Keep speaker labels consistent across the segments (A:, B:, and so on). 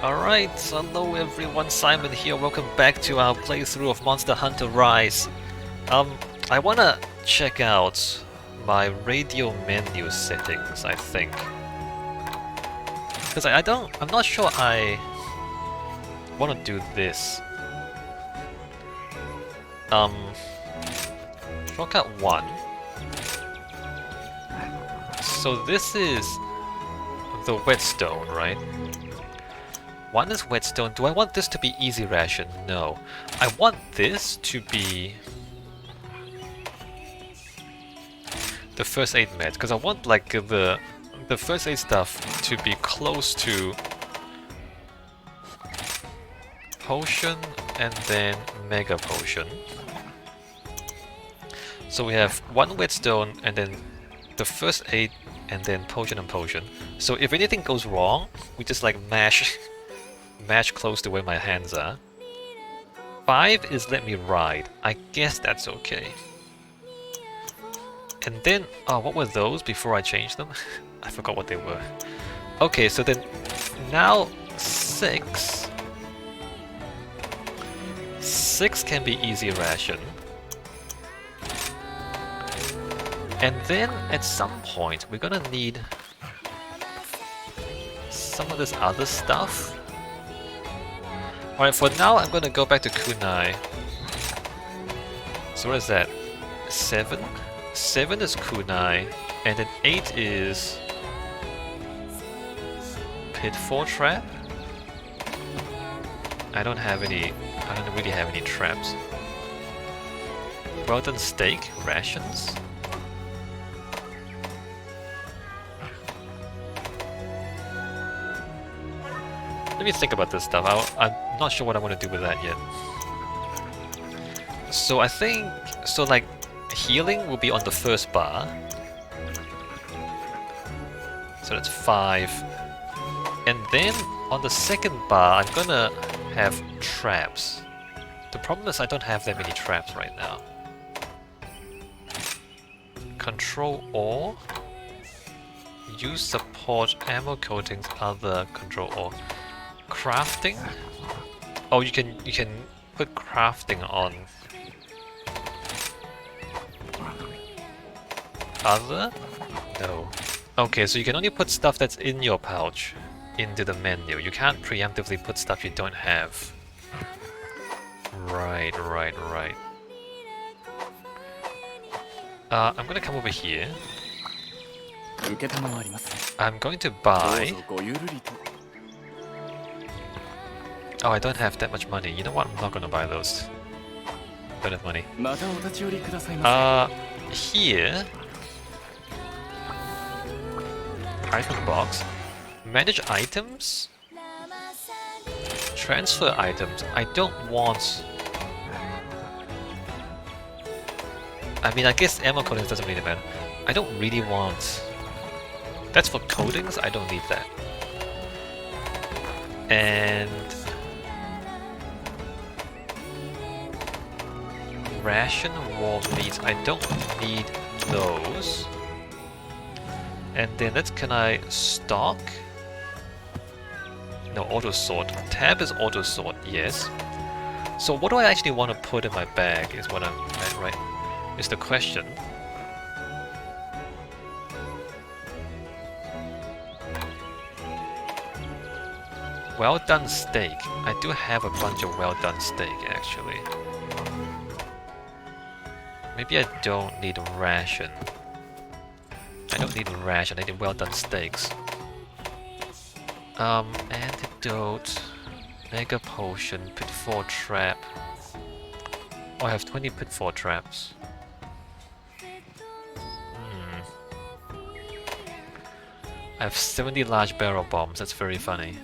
A: Alright, hello everyone, Simon here. Welcome back to our playthrough of Monster Hunter Rise. I wanna check out my radio menu settings, I think. Because I'm not sure I wanna do this. Shortcut 1. So this is the whetstone, right? One is whetstone. Do I want this to be easy ration? No. I want this to be the first aid med, because I want like the first aid stuff to be close to potion and then mega potion. So we have one whetstone and then the first aid and then potion and potion. So if anything goes wrong, we just like mash close to where my hands are. 5 is let me ride. I guess that's okay. And then, oh, what were those before I changed them? I forgot what they were. Okay, so then now 6. 6 can be easy ration. And then at some point we're gonna need some of this other stuff. Alright, for now I'm gonna go back to kunai. So what is that? 7? 7 is kunai, and then 8 is pitfall trap. I don't really have any traps. Well done steak, rations. Let me think about this stuff. I'm not sure what I want to do with that yet. So I think, so like, healing will be on the first bar. So that's 5. And then on the second bar, I'm gonna have traps. The problem is I don't have that many traps right now. Control all. Use support ammo coatings, other control all. Crafting? Oh, you can put crafting on other? No. Okay, so you can only put stuff that's in your pouch into the menu. You can't preemptively put stuff you don't have. Right. I'm gonna come over here. I'm going to buy... Oh, I don't have that much money. You know what? I'm not gonna buy those. Don't have money. Here... Item box. Manage items? Transfer items. I don't want... I mean, I guess ammo coatings doesn't really matter. I don't really want... That's for coatings? I don't need that. And... Ration wall meats. I don't need those. And then can I stock? No, auto sort. Tab is auto sort, yes. So what do I actually want to put in my bag is what I'm at, right? Is the question. Well done steak. I do have a bunch of well done steak actually. Maybe I don't need a ration. I don't need a ration, I need well done steaks. Antidote, mega potion, pitfall trap. Oh, I have 20 pitfall traps. I have 70 large barrel bombs, that's very funny.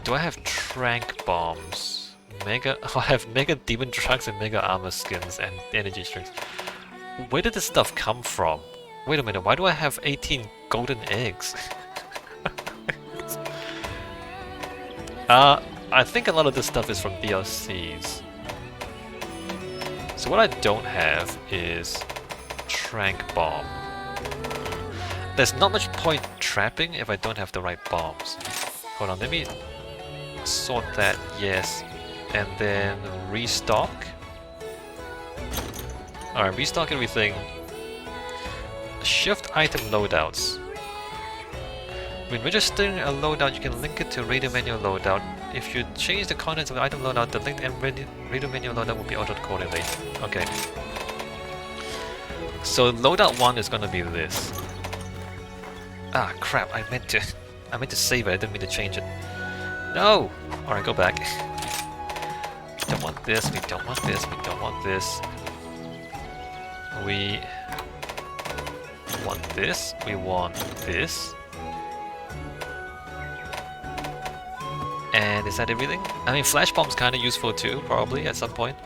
A: Do I have trank bombs? Mega... Oh, I have mega demon trucks and mega armor skins and energy strings. Where did this stuff come from? Wait a minute, why do I have 18 golden eggs? I think a lot of this stuff is from DLCs. So what I don't have is trank bomb. There's not much point trapping if I don't have the right bombs. Hold on, let me sort that, yes. And then restock. Alright, restock everything. Shift item loadouts. When registering a loadout, you can link it to radio menu loadout. If you change the contents of the item loadout, the linked radio menu loadout will be altered accordingly. Okay. So loadout 1 is gonna be this. Ah crap, I meant to save it, I didn't mean to change it. No! Alright, go back. We don't want this, we don't want this, we don't want this. We want this, we want this. And is that everything? I mean, flash bomb's kind of useful too, probably at some point.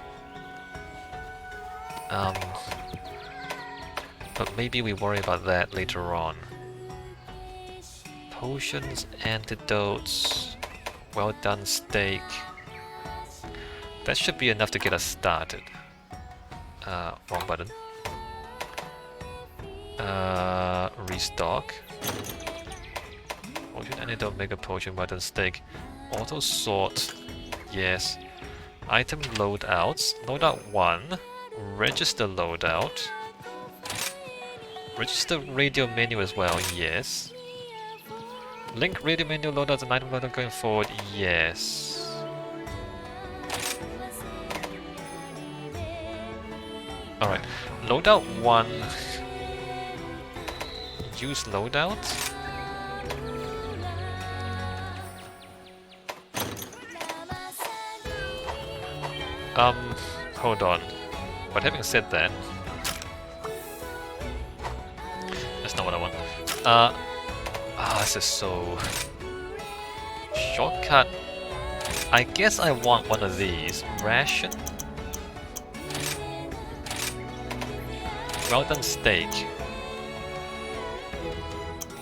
A: But maybe we worry about that later on. Potions, antidotes, well done steak. That should be enough to get us started. Wrong button. Restock. Potion, antidote, mega potion, well done steak. Auto sort, yes. Item loadouts. Loadout 1. Register loadout. Register radio menu as well, yes. Link radio menu loadouts and item loadout going forward, yes. Alright, loadout 1. Use loadout. Hold on. But having said that, that's not what I want. This is so... Shortcut. I guess I want one of these. Ration? Well done steak.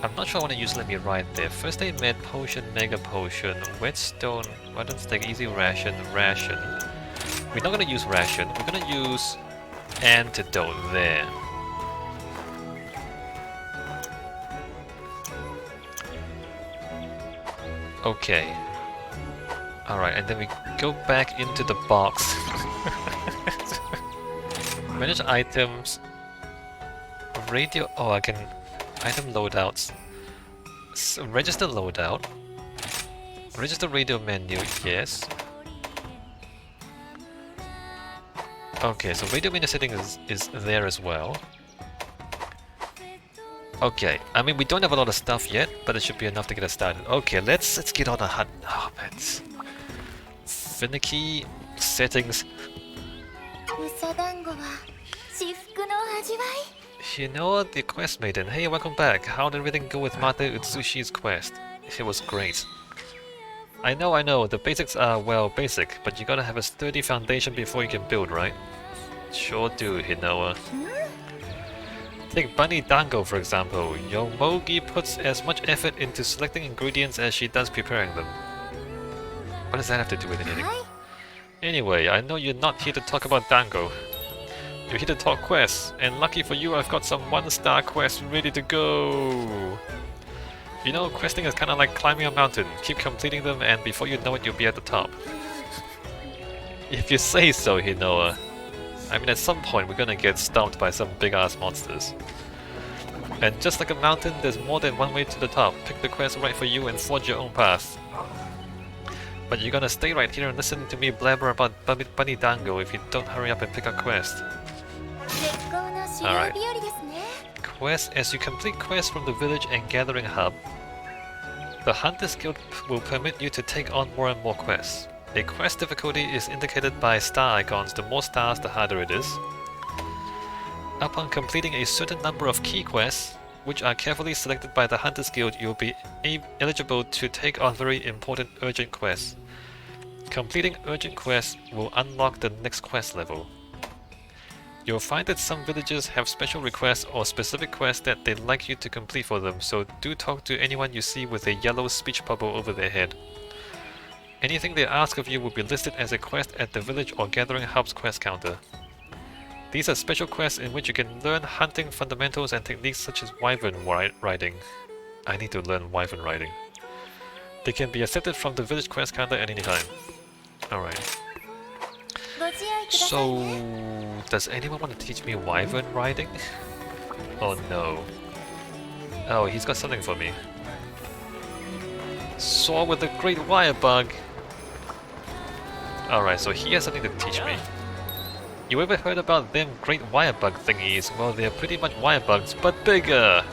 A: I'm not sure I want to use Let Me Ride there. First aid med, potion, mega potion, whetstone, well done steak, easy ration, ration. We're not going to use ration, we're going to use antidote there. Okay. Alright, and then we go back into the box. Manage items. Radio... Oh, I can... Item loadouts. So, register loadout. Register radio menu, yes. Okay, so radio menu setting is there as well. Okay, I mean we don't have a lot of stuff yet, but it should be enough to get us started. Okay, let's get on a hunt. Oh, it's finicky settings. You know the quest maiden. Hey, welcome back. How did everything go with Mate Utsushi's quest? It was great. I know, the basics are, well, basic, but you gotta have a sturdy foundation before you can build, right? Sure do, Hinoa. Take Bunny Dango, for example. Yomogi puts as much effort into selecting ingredients as she does preparing them. What does that have to do with anything? Anyway, I know you're not here to talk about Dango. You're here to talk quests, and lucky for you I've got some 1-star quests ready to go! You know, questing is kinda like climbing a mountain. Keep completing them and before you know it, you'll be at the top. If you say so, Hinoa. I mean, at some point we're gonna get stomped by some big-ass monsters. And just like a mountain, there's more than one way to the top. Pick the quest right for you and forge your own path. But you're gonna stay right here and listen to me blabber about Bunny Dango if you don't hurry up and pick a quest. Alright. Quests. As you complete quests from the village and gathering hub, the Hunters Guild will permit you to take on more and more quests. A quest difficulty is indicated by star icons. The more stars, the harder it is. Upon completing a certain number of key quests, which are carefully selected by the Hunters Guild, you'll be eligible to take on very important urgent quests. Completing urgent quests will unlock the next quest level. You'll find that some villagers have special requests or specific quests that they'd like you to complete for them, so do talk to anyone you see with a yellow speech bubble over their head. Anything they ask of you will be listed as a quest at the village or gathering hub's quest counter. These are special quests in which you can learn hunting fundamentals and techniques such as Wyvern Riding. I need to learn Wyvern Riding. They can be accepted from the village quest counter at any time. Alright. So, does anyone want to teach me Wyvern Riding? Oh no. Oh, he's got something for me. Saw with the Great Wire Bug! Alright, so he has something to teach me. You ever heard about them Great Wire Bug thingies? Well, they're pretty much wire bugs, but bigger!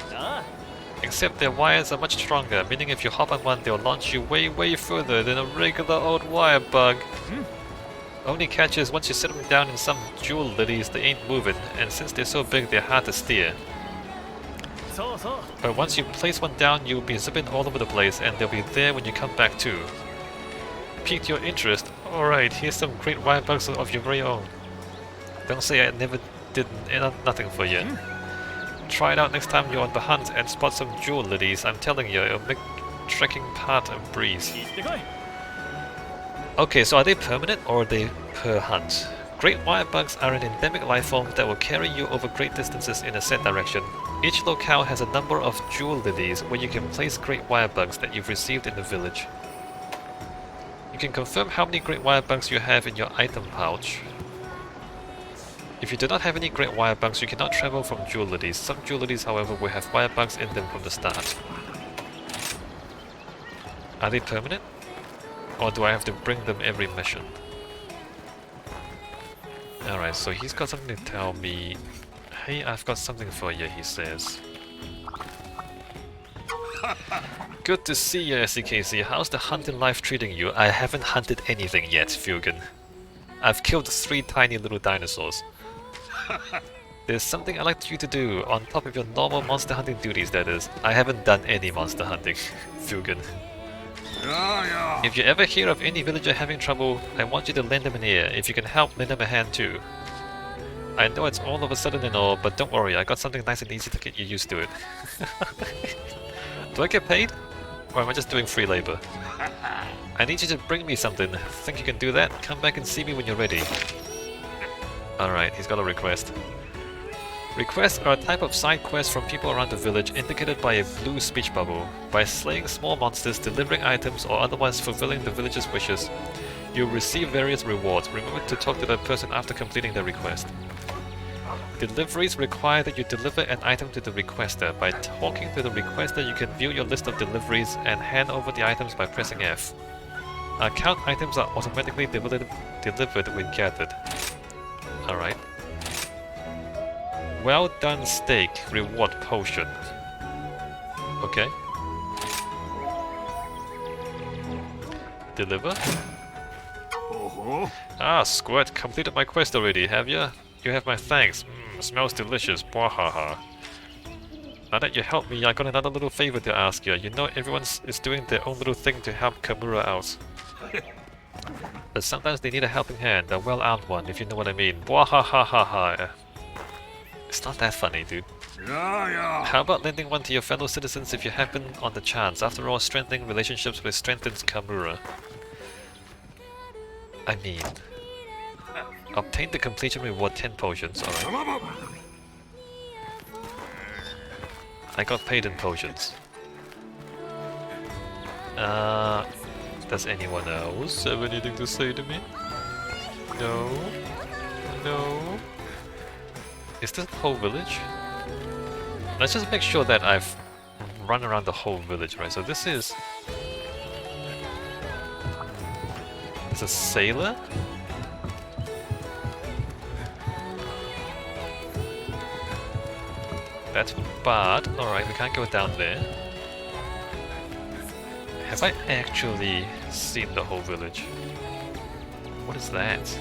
A: Except their wires are much stronger, meaning if you hop on one, they'll launch you way further than a regular old wire bug. Only catch is once you set them down in some jewel lilies, they ain't moving, and since they're so big, they're hard to steer. But once you place one down, you'll be zipping all over the place, and they'll be there when you come back too. Piqued your interest? Alright, here's some great wire bugs of your very own. Don't say I never did nothing for you. Try it out next time you're on the hunt and spot some jewel lilies. I'm telling you, it'll make trekking part a breeze. Okay, so are they permanent or are they per hunt? Great wire bugs are an endemic lifeform that will carry you over great distances in a set direction. Each locale has a number of jewel lilies where you can place great wire bugs that you've received in the village. You can confirm how many great wire bugs you have in your item pouch. If you do not have any great wire bugs, you cannot travel from jewel lilies. Some jewel lilies, however, will have wire bugs in them from the start. Are they permanent? Or do I have to bring them every mission? Alright, so he's got something to tell me. Hey, I've got something for you, he says. Good to see you, SCKC. How's the hunting life treating you? I haven't hunted anything yet, Fugen. I've killed 3 tiny little dinosaurs. There's something I'd like you to do, on top of your normal monster hunting duties, that is. I haven't done any monster hunting, Fugen. If you ever hear of any villager having trouble, I want you to lend them an ear. If you can help, lend them a hand too. I know it's all of a sudden and all, but don't worry, I got something nice and easy to get you used to it. Do I get paid? Or am I just doing free labor? I need you to bring me something. Think you can do that? Come back and see me when you're ready. Alright, he's got a request. Requests are a type of side quest from people around the village indicated by a blue speech bubble. By slaying small monsters, delivering items, or otherwise fulfilling the village's wishes, you'll receive various rewards. Remember to talk to that person after completing the request. Deliveries require that you deliver an item to the requester. By talking to the requester, you can view your list of deliveries and hand over the items by pressing F. Account items are automatically delivered when gathered. Alright. Well done steak, reward potion. Okay. Deliver. Ah, Squirt, completed my quest already, have ya? You have my thanks. Smells delicious. Bwahaha. Now that you helped me, I got another little favor to ask you. You know everyone is doing their own little thing to help Kamura out. But sometimes they need a helping hand, a well-armed one, if you know what I mean. Bwahahaha. It's not that funny, dude. How about lending one to your fellow citizens if you happen on the chance? After all, strengthening relationships with strengthens Kamura. I mean... Obtain the completion reward 10 potions, alright. I got paid in potions. Does anyone else have anything to say to me? No? No? Is this the whole village? Let's just make sure that I've run around the whole village, right? So this is... There's a sailor? That's bad. Alright, we can't go down there. Have I actually seen the whole village? What is that?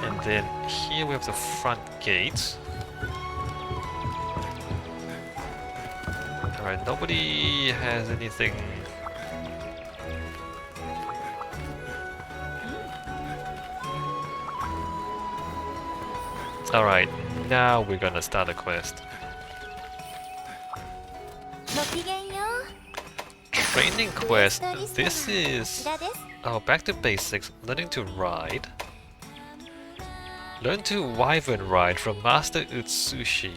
A: And then here we have the front gate. Alright, nobody has anything. Alright, now we're gonna start a quest. training quest. This is... Oh, back to basics. Learning to ride. Learn to Wyvern Ride from Master Utsushi.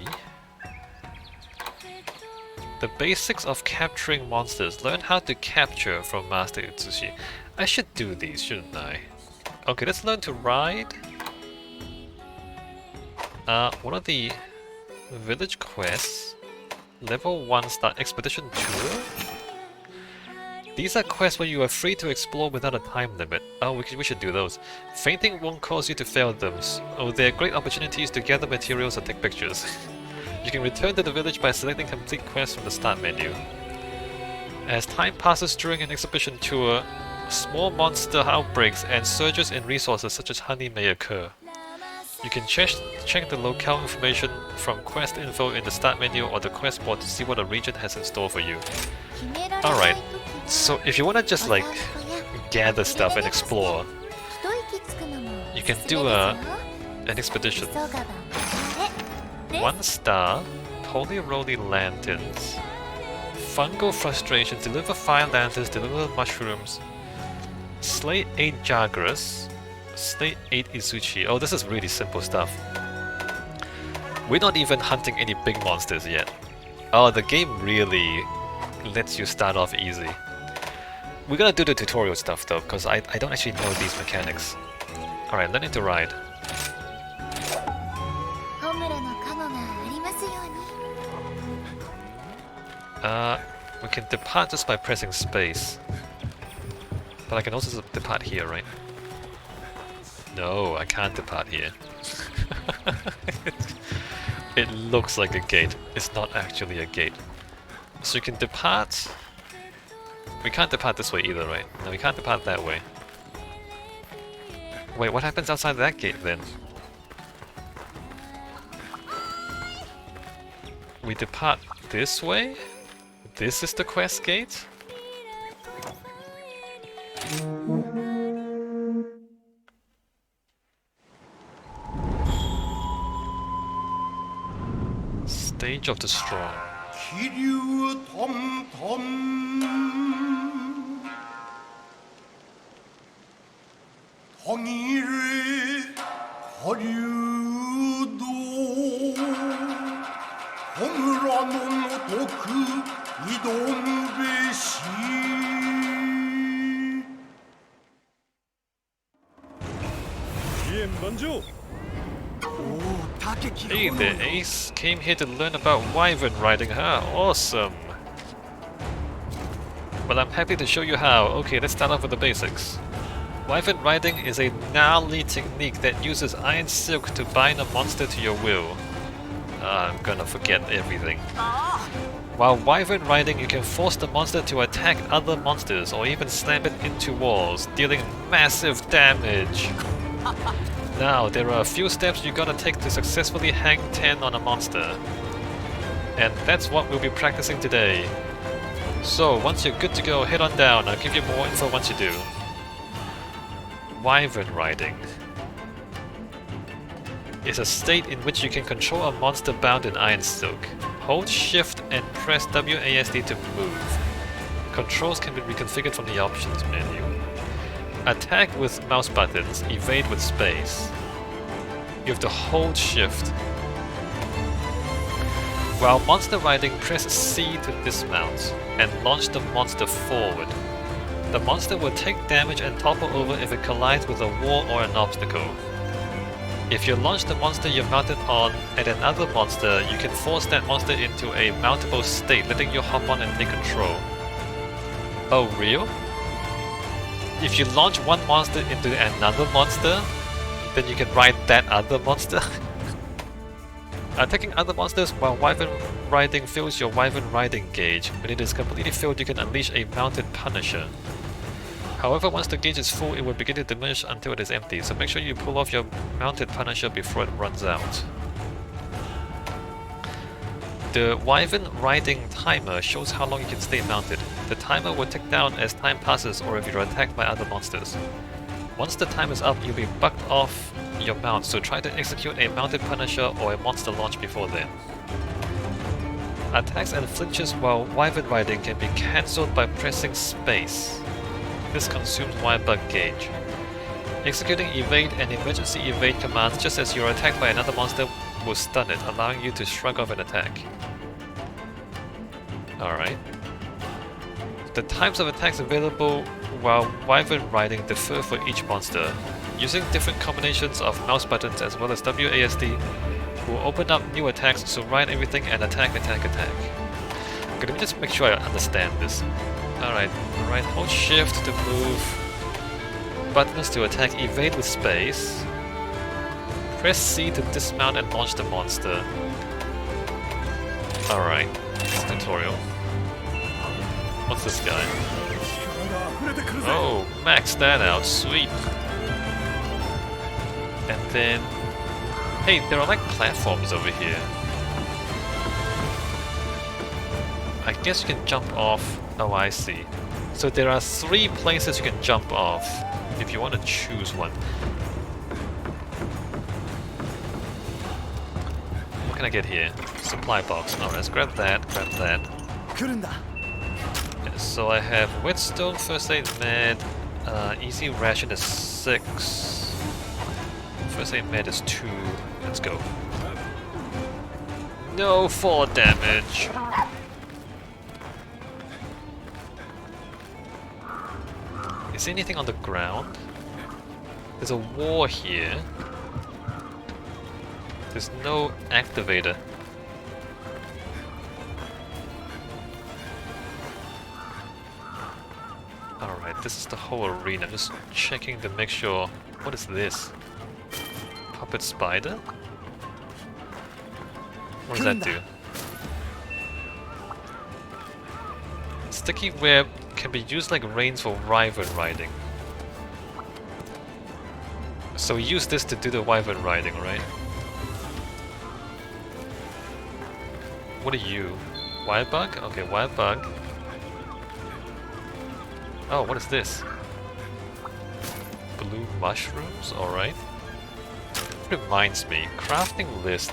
A: The basics of capturing monsters. Learn how to capture from Master Utsushi. I should do these, shouldn't I? Okay, let's learn to ride. One of the village quests. Level 1 start expedition tour. These are quests where you are free to explore without a time limit. Oh, we should do those. Fainting won't cause you to fail them. Oh, they're great opportunities to gather materials or take pictures. You can return to the village by selecting complete quests from the start menu. As time passes during an exhibition tour, small monster outbreaks and surges in resources such as honey may occur. You can check the locale information from quest info in the start menu or the quest board to see what a region has in store for you. Alright, so if you want to just like gather stuff and explore, you can do an expedition. 1 star, Holy Roly Lanterns, Fungal Frustrations, deliver 5 lanterns, deliver mushrooms, slay 8 Jagras, slay 8 Izuchi. Oh, this is really simple stuff. We're not even hunting any big monsters yet. Oh, the game really lets you start off easy. We're gonna do the tutorial stuff though, because I don't actually know these mechanics. Alright, learning to ride. We can depart just by pressing space. But I can also depart here, right? No, I can't depart here. It looks like a gate. It's not actually a gate. So you can depart... We can't depart this way either, right? No, we can't depart that way. Wait, what happens outside that gate then? We depart this way? This is the quest gate? Stage of the Strong. Hey there, Ace. Came here to learn about Wyvern Riding, huh? Awesome! Well, I'm happy to show you how. Okay, let's start off with the basics. Wyvern Riding is a gnarly technique that uses iron silk to bind a monster to your will. I'm gonna forget everything. While Wyvern Riding, you can force the monster to attack other monsters or even slam it into walls, dealing massive damage. Now, there are a few steps you gotta take to successfully hang 10 on a monster. And that's what we'll be practicing today. So, once you're good to go, head on down. I'll give you more info once you do. Wyvern Riding is a state in which you can control a monster bound in iron silk. Hold shift and press WASD to move. Controls can be reconfigured from the options menu. Attack with mouse buttons, evade with space. You have to hold shift. While monster riding, press C to dismount and launch the monster forward. The monster will take damage and topple over if it collides with a wall or an obstacle. If you launch the monster you're mounted on at another monster, you can force that monster into a mountable state, letting you hop on and take control. Oh, real? If you launch one monster into another monster, then you can ride that other monster. Attacking other monsters while Wyvern Riding fills your Wyvern Riding gauge. When it is completely filled, you can unleash a mounted Punisher. However, once the gauge is full, it will begin to diminish until it is empty, so make sure you pull off your mounted Punisher before it runs out. The Wyvern Riding timer shows how long you can stay mounted. The timer will tick down as time passes or if you're attacked by other monsters. Once the time is up, you'll be bucked off your mount, so try to execute a mounted Punisher or a monster launch before then. Attacks and flinches while Wyvern Riding can be cancelled by pressing space. This consumes Bug gauge. Executing evade and emergency evade commands just as you are attacked by another monster will stun it, allowing you to shrug off an attack. Alright. The types of attacks available while Wyvern Riding differ for each monster. Using different combinations of mouse buttons as well as WASD will open up new attacks, so ride everything and attack, attack, attack. Okay, let me just make sure I understand this. Alright, right, hold shift to move. Buttons to attack, evade with space. Press C to dismount and launch the monster. Alright, tutorial. What's this guy? Oh, max that out, sweet. And then... hey, there are like platforms over here. I guess you can jump off. Oh, I see. So there are 3 places you can jump off, if you want to choose one. What can I get here? Supply box. Alright, let's grab that, grab that. Yeah, so I have whetstone, first aid med, easy ration is 6. First aid med is 2. Let's go. No fall damage! Is there anything on the ground? There's a wall here. There's no activator. Alright, this is the whole arena. I'm just checking to make sure... what is this? Puppet spider? What does that do? Sticky web can be used like reins for Wyvern Riding. So we use this to do the Wyvern Riding, right? What are you? Wild bug? Okay, wild bug. Oh, what is this? Blue mushrooms? Alright. Reminds me, crafting list.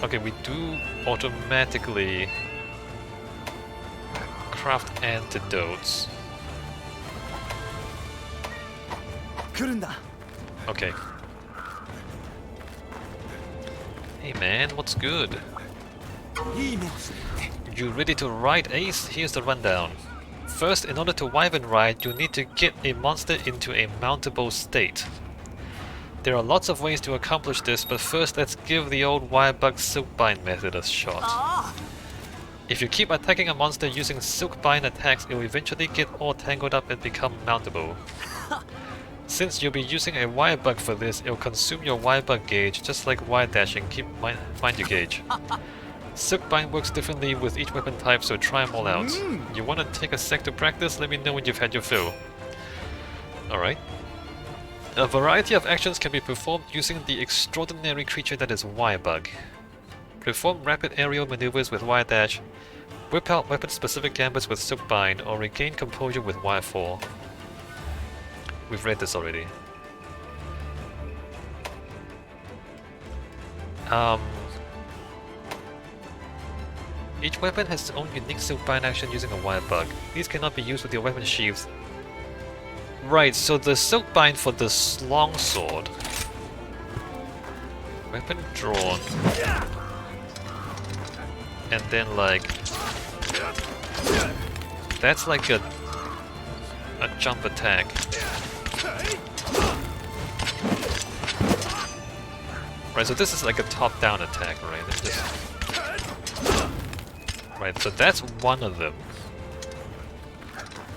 A: Okay, we do automatically craft antidotes. Okay. Hey man, what's good? You ready to ride, Ace? Here's the rundown. First, in order to Wyvern Ride, you need to get a monster into a mountable state. There are lots of ways to accomplish this, but first let's give the old Wirebug Silkbind method a shot. If you keep attacking a monster using Silkbind attacks, it will eventually get all tangled up and become mountable. Since you'll be using a Wirebug for this, it will consume your Wirebug gauge, just like wire dashing. Keep mind your gauge. Silkbind works differently with each weapon type, so try them all out. You want to take a sec to practice? Let me know when you've had your fill. Alright. A variety of actions can be performed using the extraordinary creature that is Wirebug. Perform rapid aerial maneuvers with Wire Dash, whip out weapon-specific gambits with Silkbind, or regain composure with Wire Fall. We've read this already. Each weapon has its own unique Silkbind action using a Wirebug. These cannot be used with your weapon sheaths. Right, so the Silkbind for the longsword. Weapon drawn. And then like... that's like a jump attack. Right, so this is like a top-down attack, right? Right, so that's one of them.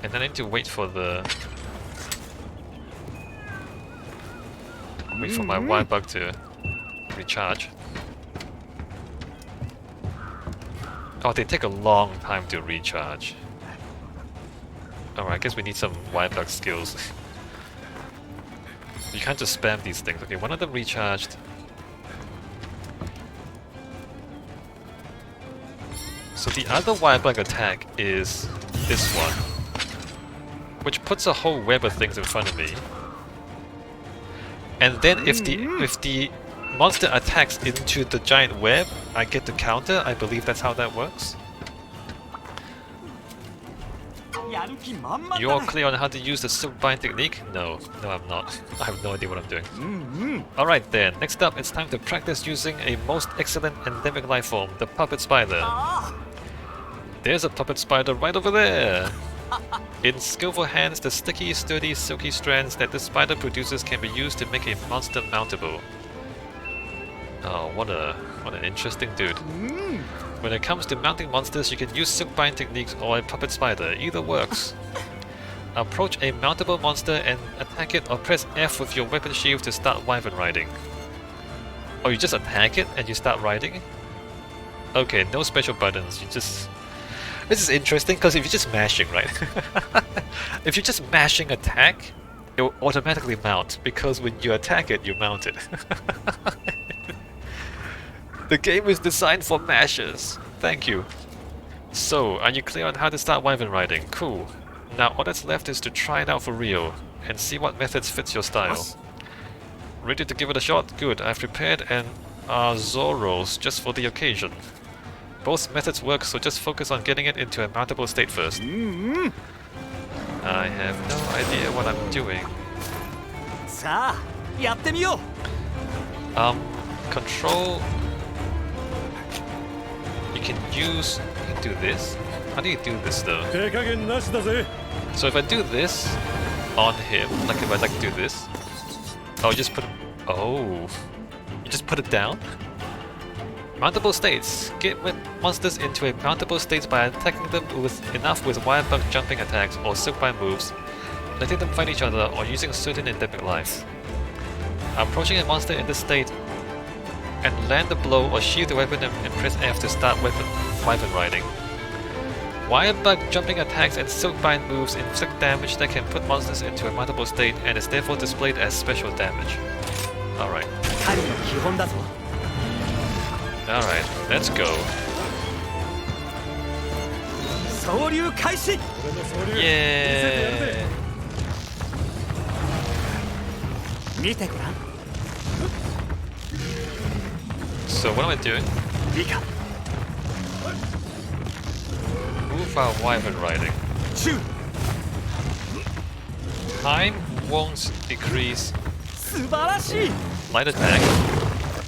A: And then I need to wait for the... wait for my Wirebug to recharge. Oh, they take a long time to recharge. Alright, I guess we need some Wirebug skills. You can't just spam these things. Okay, one of them recharged. So the other Wirebug attack is this one, which puts a whole web of things in front of me. And then if the monster attacks into the giant web, I get to counter. I believe that's how that works. You're clear on how to use the silk bind technique? No, I'm not. I have no idea what I'm doing. Alright then, next up it's time to practice using a most excellent endemic life form, the puppet spider. There's a puppet spider right over there! In skillful hands, the sticky, sturdy, silky strands that this spider produces can be used to make a monster mountable. Oh, what an interesting dude. When it comes to mounting monsters, you can use silk bind techniques or a puppet spider, either works. Approach a mountable monster and attack it, or press F with your weapon shield to start Wyvern Riding. Oh, you just attack it and you start riding? Okay, no special buttons, you just... This is interesting because if you're just mashing, right? If you're just mashing attack, it will automatically mount, because when you attack it, you mount it. The game is designed for mashers. Thank you. So, are you clear on how to start Wyvern Riding? Cool. Now all that's left is to try it out for real, and see what methods fits your style. Ready to give it a shot? Good, I've prepared an Azoros just for the occasion. Both methods work, so just focus on getting it into a mountable state first. I have no idea what I'm doing. Control... You can do this. How do you do this though? So if I do this on him, like if I do this, oh, just put him. Oh, you just put it down. Mountable states. Get monsters into a mountable state by attacking them with wire bug jumping attacks or silk bind moves, letting them fight each other, or using certain endemic life. Approaching a monster in this state and land a blow or shield the weapon and press F to start Wyvern Riding. Wire bug jumping attacks and silk bind moves inflict damage that can put monsters into a mountable state and is therefore displayed as special damage. Alright. Alright, let's go. Yeah. So what am I doing? Move our Wyvern Riding. Time won't decrease. Light attack.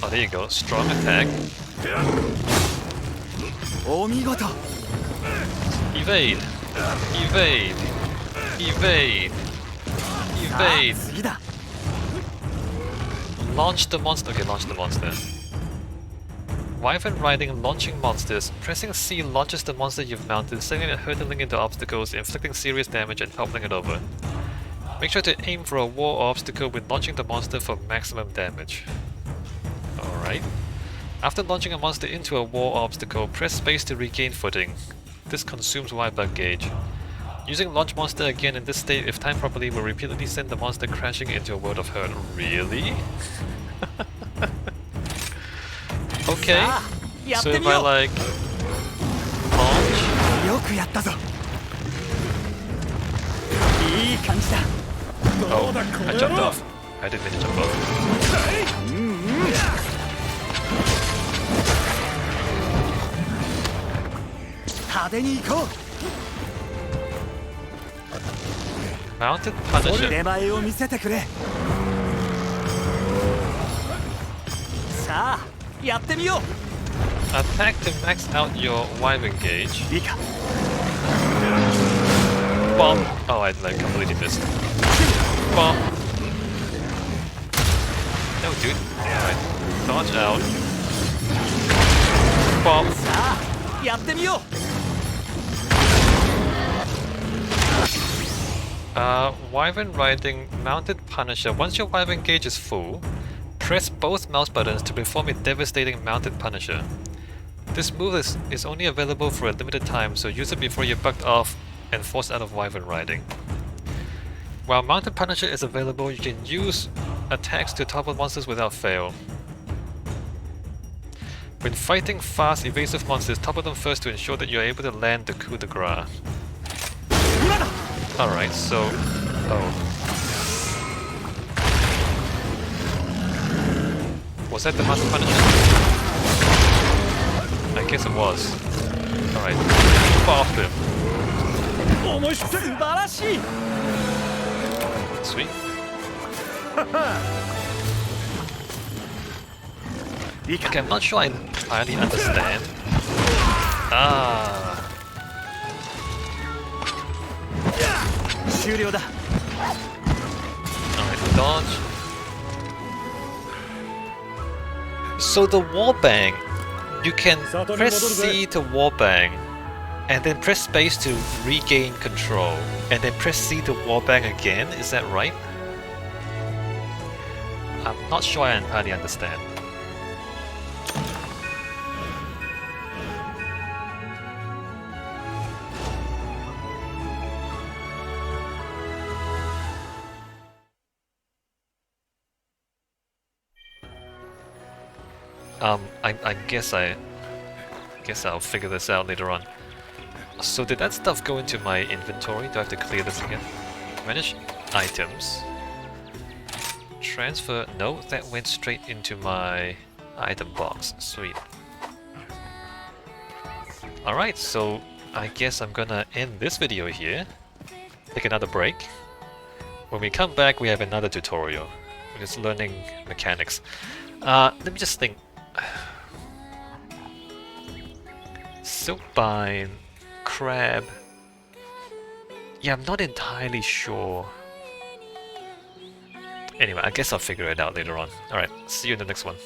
A: Oh, there you go. Strong attack. Evade. Evade. Evade. Evade. Launch the monster. Okay, launch the monster. Wyvern Riding launching monsters. Pressing C launches the monster you've mounted, sending it hurtling into obstacles, inflicting serious damage and toppling it over. Make sure to aim for a wall or obstacle when launching the monster for maximum damage. Alright. After launching a monster into a wall or obstacle, press space to regain footing. This consumes Wire-Bug gauge. Using launch monster again in this state, if timed properly, will repeatedly send the monster crashing into a world of hurt. Really? Okay, so if I like launch... Oh, I jumped off. I didn't mean to jump off. Mounted Punisher. Attack to max out your Wyvern gauge. Bomb! Oh, I like completely missed. Bomb! No, dude. Alright. Dodge out. Bomb! Wyvern Riding Mounted Punisher. Once your Wyvern gauge is full, press both mouse buttons to perform a devastating Mounted Punisher. This move is only available for a limited time, so use it before you're bugged off and forced out of Wyvern Riding. While Mounted Punisher is available, you can use attacks to topple monsters without fail. When fighting fast, evasive monsters, topple them first to ensure that you're able to land the coup de grace. Alright, so... Oh. Was that the Mounted Punisher? I guess it was. Alright. Boff him. Sweet. Okay, I'm not sure I entirely understand. Ah. Alright, dodge. So the wallbang, you can press C to wallbang, and then press space to regain control, and then press C to wallbang again, is that right? I'm not sure I entirely understand. I guess I'll figure this out later on. So did that stuff go into my inventory? Do I have to clear this again? Manage items. Transfer, no, that went straight into my item box. Sweet. Alright, so I guess I'm gonna end this video here. Take another break. When we come back, we have another tutorial. We're just learning mechanics. Let me just think. Silkbind, crab. Yeah, I'm not entirely sure. Anyway, I guess I'll figure it out later on. Alright, see you in the next one.